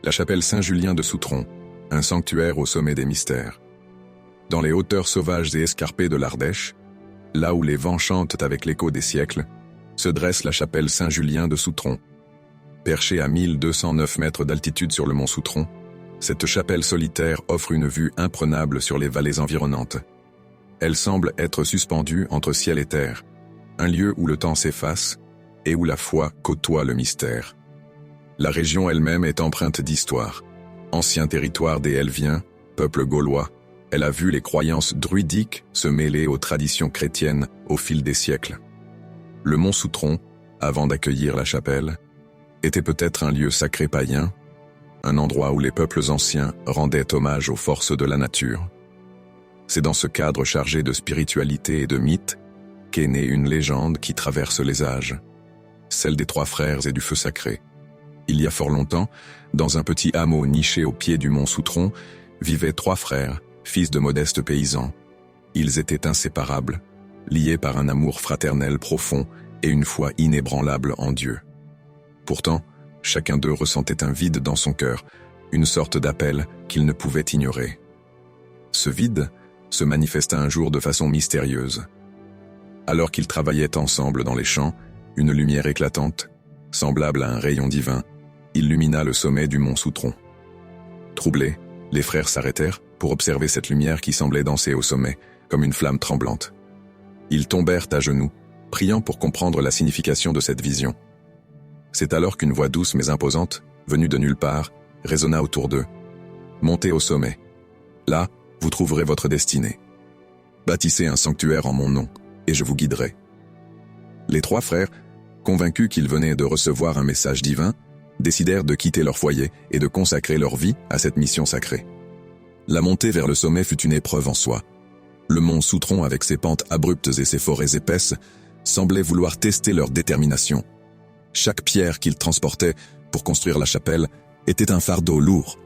La chapelle Saint-Julien de Soutron, un sanctuaire au sommet des mystères. Dans les hauteurs sauvages et escarpées de l'Ardèche, là où les vents chantent avec l'écho des siècles, se dresse la chapelle Saint-Julien de Soutron. Perchée à 1209 mètres d'altitude sur le mont Soutron, cette chapelle solitaire offre une vue imprenable sur les vallées environnantes. Elle semble être suspendue entre ciel et terre, un lieu où le temps s'efface et où la foi côtoie le mystère. La région elle-même est empreinte d'histoire. Ancien territoire des Helviens, peuple gaulois, elle a vu les croyances druidiques se mêler aux traditions chrétiennes au fil des siècles. Le mont Soutron, avant d'accueillir la chapelle, était peut-être un lieu sacré païen, un endroit où les peuples anciens rendaient hommage aux forces de la nature. C'est dans ce cadre chargé de spiritualité et de mythes qu'est née une légende qui traverse les âges, celle des trois frères et du feu sacré. Il y a fort longtemps, dans un petit hameau niché au pied du mont Soutron, vivaient trois frères, fils de modestes paysans. Ils étaient inséparables, liés par un amour fraternel profond et une foi inébranlable en Dieu. Pourtant, chacun d'eux ressentait un vide dans son cœur, une sorte d'appel qu'il ne pouvait ignorer. Ce vide se manifesta un jour de façon mystérieuse. Alors qu'ils travaillaient ensemble dans les champs, une lumière éclatante, semblable à un rayon divin, illumina le sommet du mont Soutron. Troublés, les frères s'arrêtèrent pour observer cette lumière qui semblait danser au sommet, comme une flamme tremblante. Ils tombèrent à genoux, priant pour comprendre la signification de cette vision. C'est alors qu'une voix douce mais imposante, venue de nulle part, résonna autour d'eux. « Montez au sommet. Là, vous trouverez votre destinée. Bâtissez un sanctuaire en mon nom, et je vous guiderai. » Les trois frères, convaincus qu'ils venaient de recevoir un message divin, décidèrent de quitter leur foyer et de consacrer leur vie à cette mission sacrée. La montée vers le sommet fut une épreuve en soi. Le mont Soutron, avec ses pentes abruptes et ses forêts épaisses, semblait vouloir tester leur détermination. Chaque pierre qu'ils transportaient pour construire la chapelle était un fardeau lourd,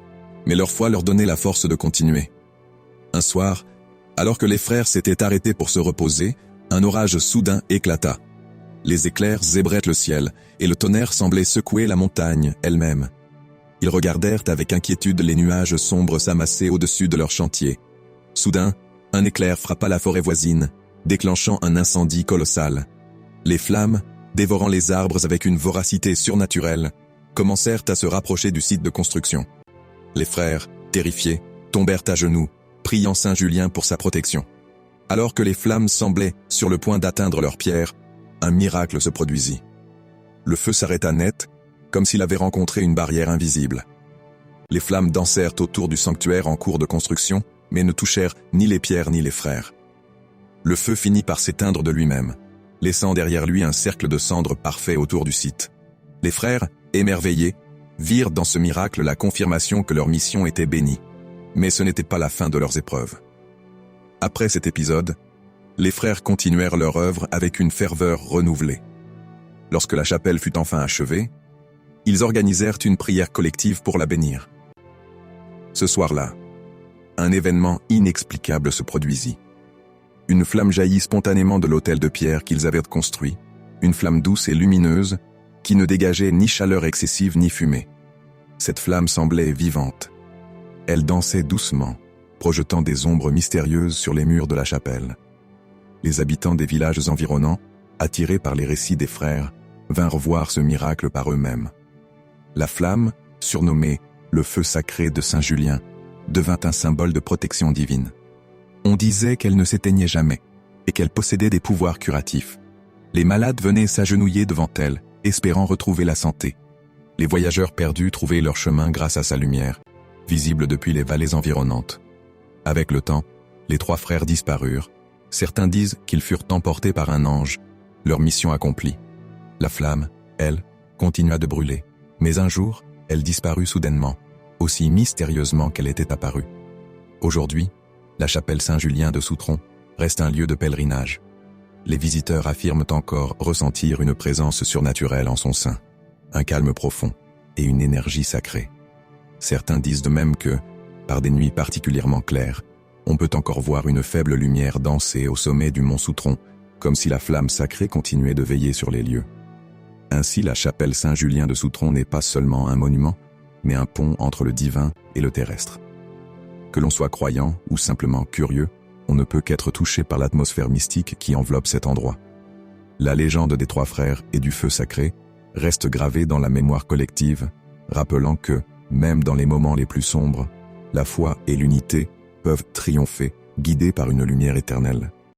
mais leur foi leur donnait la force de continuer. Un soir, alors que les frères s'étaient arrêtés pour se reposer, un orage soudain éclata. Les éclairs zébraient le ciel, et le tonnerre semblait secouer la montagne elle-même. Ils regardèrent avec inquiétude les nuages sombres s'amasser au-dessus de leur chantier. Soudain, un éclair frappa la forêt voisine, déclenchant un incendie colossal. Les flammes, dévorant les arbres avec une voracité surnaturelle, commencèrent à se rapprocher du site de construction. Les frères, terrifiés, tombèrent à genoux, priant Saint Julien pour sa protection. Alors que les flammes semblaient sur le point d'atteindre leurs pierres, un miracle se produisit. Le feu s'arrêta net, comme s'il avait rencontré une barrière invisible. Les flammes dansèrent autour du sanctuaire en cours de construction, mais ne touchèrent ni les pierres ni les frères. Le feu finit par s'éteindre de lui-même, laissant derrière lui un cercle de cendres parfait autour du site. Les frères, émerveillés, virent dans ce miracle la confirmation que leur mission était bénie. Mais ce n'était pas la fin de leurs épreuves. Après cet épisode, les frères continuèrent leur œuvre avec une ferveur renouvelée. Lorsque la chapelle fut enfin achevée, ils organisèrent une prière collective pour la bénir. Ce soir-là, un événement inexplicable se produisit. Une flamme jaillit spontanément de l'autel de pierre qu'ils avaient construit, une flamme douce et lumineuse qui ne dégageait ni chaleur excessive ni fumée. Cette flamme semblait vivante. Elle dansait doucement, projetant des ombres mystérieuses sur les murs de la chapelle. Les habitants des villages environnants, attirés par les récits des frères, vinrent voir ce miracle par eux-mêmes. La flamme, surnommée le feu sacré de Saint Julien, devint un symbole de protection divine. On disait qu'elle ne s'éteignait jamais et qu'elle possédait des pouvoirs curatifs. Les malades venaient s'agenouiller devant elle, espérant retrouver la santé. Les voyageurs perdus trouvaient leur chemin grâce à sa lumière, visible depuis les vallées environnantes. Avec le temps, les trois frères disparurent. Certains disent qu'ils furent emportés par un ange, leur mission accomplie. La flamme, elle, continua de brûler, mais un jour, elle disparut soudainement, aussi mystérieusement qu'elle était apparue. Aujourd'hui, la chapelle Saint-Julien de Soutron reste un lieu de pèlerinage. Les visiteurs affirment encore ressentir une présence surnaturelle en son sein, un calme profond et une énergie sacrée. Certains disent de même que, par des nuits particulièrement claires, on peut encore voir une faible lumière danser au sommet du mont Soutron, comme si la flamme sacrée continuait de veiller sur les lieux. Ainsi, la chapelle Saint-Julien de Soutron n'est pas seulement un monument, mais un pont entre le divin et le terrestre. Que l'on soit croyant ou simplement curieux, on ne peut qu'être touché par l'atmosphère mystique qui enveloppe cet endroit. La légende des trois frères et du feu sacré reste gravée dans la mémoire collective, rappelant que, même dans les moments les plus sombres, la foi et l'unité peuvent triompher, guidés par une lumière éternelle.